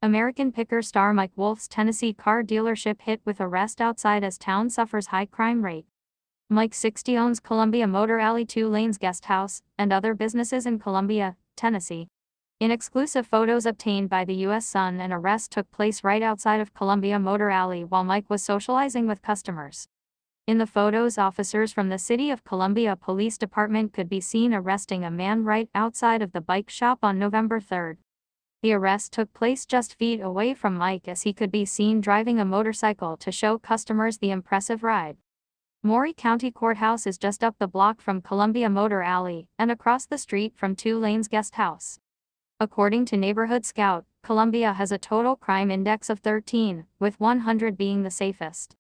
American picker star Mike Wolfe's Tennessee car dealership hit with arrest outside as town suffers high crime rate. Mike, 60, owns Columbia Motor Alley, 2 Lanes Guest House, and other businesses in Columbia, Tennessee. In exclusive photos obtained by the U.S. Sun, an arrest took place right outside of Columbia Motor Alley while Mike was socializing with customers. In the photos, officers from the City of Columbia Police Department could be seen arresting a man right outside of the bike shop on November 3rd. The arrest took place just feet away from Mike as he could be seen driving a motorcycle to show customers the impressive ride. Maury County Courthouse is just up the block from Columbia Motor Alley and across the street from 2 Lanes Guest House. According to Neighborhood Scout, Columbia has a total crime index of 13, with 100 being the safest.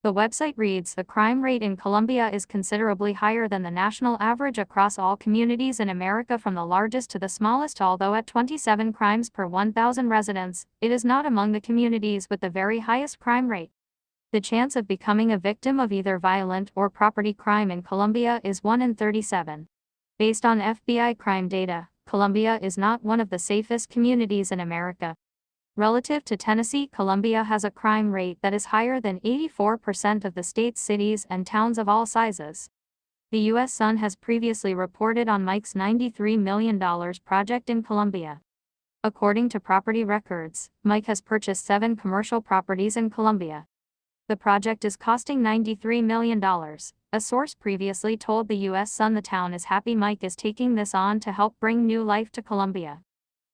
The website reads, the crime rate in Columbia is considerably higher than the national average across all communities in America from the largest to the smallest. Although at 27 crimes per 1,000 residents, it is not among the communities with the very highest crime rate. The chance of becoming a victim of either violent or property crime in Columbia is 1 in 37. Based on FBI crime data, Columbia is not one of the safest communities in America. Relative to Tennessee, Columbia has a crime rate that is higher than 84% of the state's cities and towns of all sizes. The U.S. Sun has previously reported on Mike's $93 million project in Columbia. According to property records, Mike has purchased 7 commercial properties in Columbia. The project is costing $93 million. A source previously told the U.S. Sun the town is happy Mike is taking this on to help bring new life to Columbia.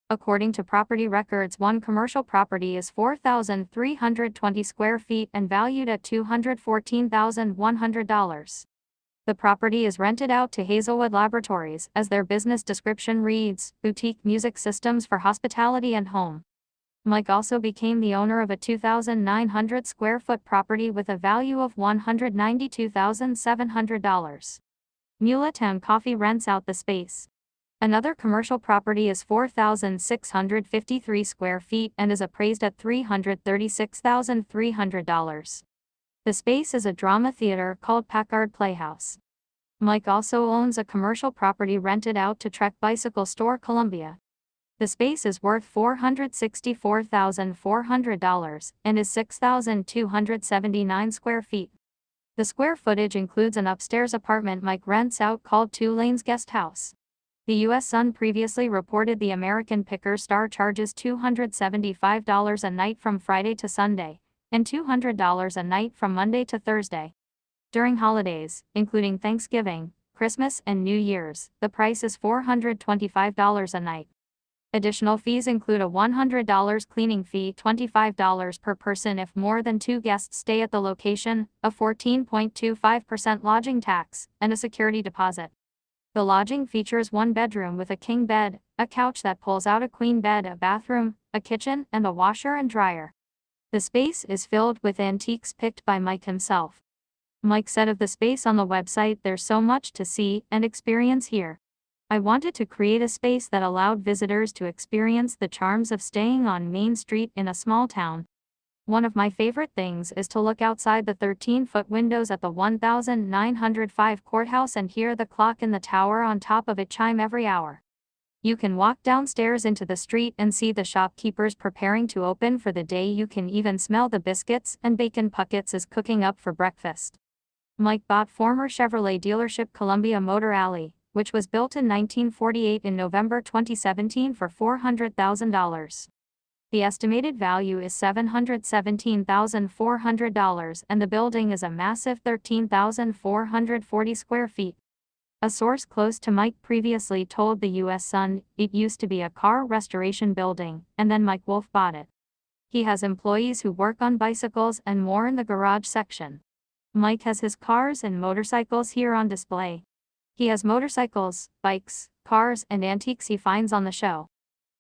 According to property records, one commercial property is 4,320 square feet and valued at $214,100. The property is rented out to Hazelwood Laboratories, as their business description reads, boutique music systems for hospitality and home. Mike also became the owner of a 2,900 square foot property with a value of $192,700. Muletown Coffee rents out the space. Another commercial property is 4,653 square feet and is appraised at $336,300. The space is a drama theater called Packard Playhouse. Mike also owns a commercial property rented out to Trek Bicycle Store, Columbia. The space is worth $464,400 and is 6,279 square feet. The square footage includes an upstairs apartment Mike rents out called 2 Lanes Guest House. The U.S. Sun previously reported the American picker star charges $275 a night from Friday to Sunday, and $200 a night from Monday to Thursday. During holidays, including Thanksgiving, Christmas, and New Year's, the price is $425 a night. Additional fees include a $100 cleaning fee, $25 per person if more than 2 guests stay at the location, a 14.25% lodging tax, and a security deposit. The lodging features 1 bedroom with a king bed, a couch that pulls out, a queen bed, a bathroom, a kitchen, and a washer and dryer. The space is filled with antiques picked by Mike himself. Mike said of the space on the website, "There's so much to see and experience here. I wanted to create a space that allowed visitors to experience the charms of staying on Main Street in a small town. One of my favorite things is to look outside the 13-foot windows at the 1905 courthouse and hear the clock in the tower on top of it chime every hour. You can walk downstairs into the street and see the shopkeepers preparing to open for the day. You can even smell the biscuits and bacon Puckett's is cooking up for breakfast." Mike bought former Chevrolet dealership Columbia Motor Alley, which was built in 1948, in November 2017 for $400,000. The estimated value is $717,400 and the building is a massive 13,440 square feet. A source close to Mike previously told the U.S. Sun, "It used to be a car restoration building, and then Mike Wolfe bought it. He has employees who work on bicycles and more in the garage section. Mike has his cars and motorcycles here on display. He has motorcycles, bikes, cars, and antiques he finds on the show.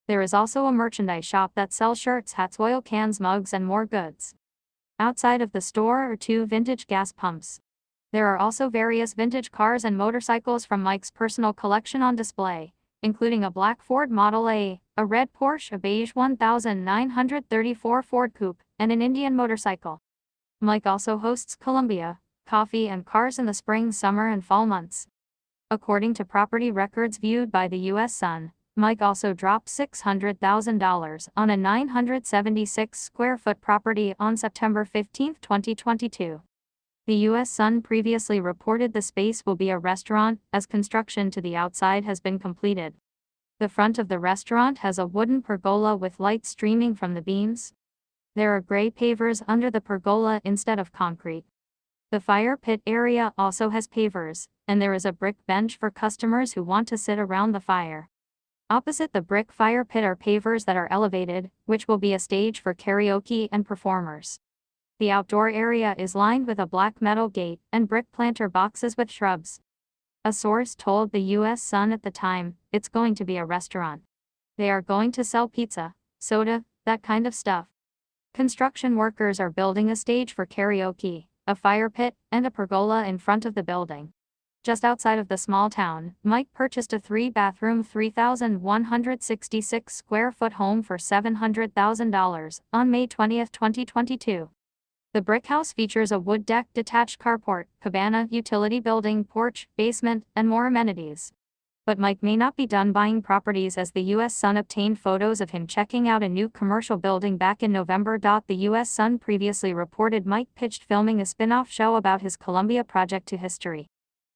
There is also a merchandise shop that sells shirts, hats, oil cans, mugs, and more goods. Outside of the store are 2 vintage gas pumps. There are also various vintage cars and motorcycles from Mike's personal collection on display, including a black Ford Model A, a red Porsche, a beige 1934 Ford Coupe, and an Indian motorcycle. Mike also hosts Columbia Coffee and Cars in the spring, summer, and fall months. According to property records viewed by the U.S. Sun, Mike also dropped $600,000 on a 976 square foot property on September 15, 2022. The U.S. Sun previously reported the space will be a restaurant, as construction to the outside has been completed. The front of the restaurant has a wooden pergola with light streaming from the beams. There are gray pavers under the pergola instead of concrete. The fire pit area also has pavers, and there is a brick bench for customers who want to sit around the fire. Opposite the brick fire pit are pavers that are elevated, which will be a stage for karaoke and performers. The outdoor area is lined with a black metal gate and brick planter boxes with shrubs. A source told the U.S. Sun at the time, "It's going to be a restaurant. They are going to sell pizza, soda, that kind of stuff." Construction workers are building a stage for karaoke, a fire pit, and a pergola in front of the building. Just outside of the small town, Mike purchased a 3-bathroom 3,166 square foot home for $700,000 on May 20, 2022. The brick house features a wood deck, detached carport, cabana, utility building, porch, basement, and more amenities. But Mike may not be done buying properties, as the U.S. Sun obtained photos of him checking out a new commercial building back in November. The U.S. Sun previously reported Mike pitched filming a spin-off show about his Columbia project to history.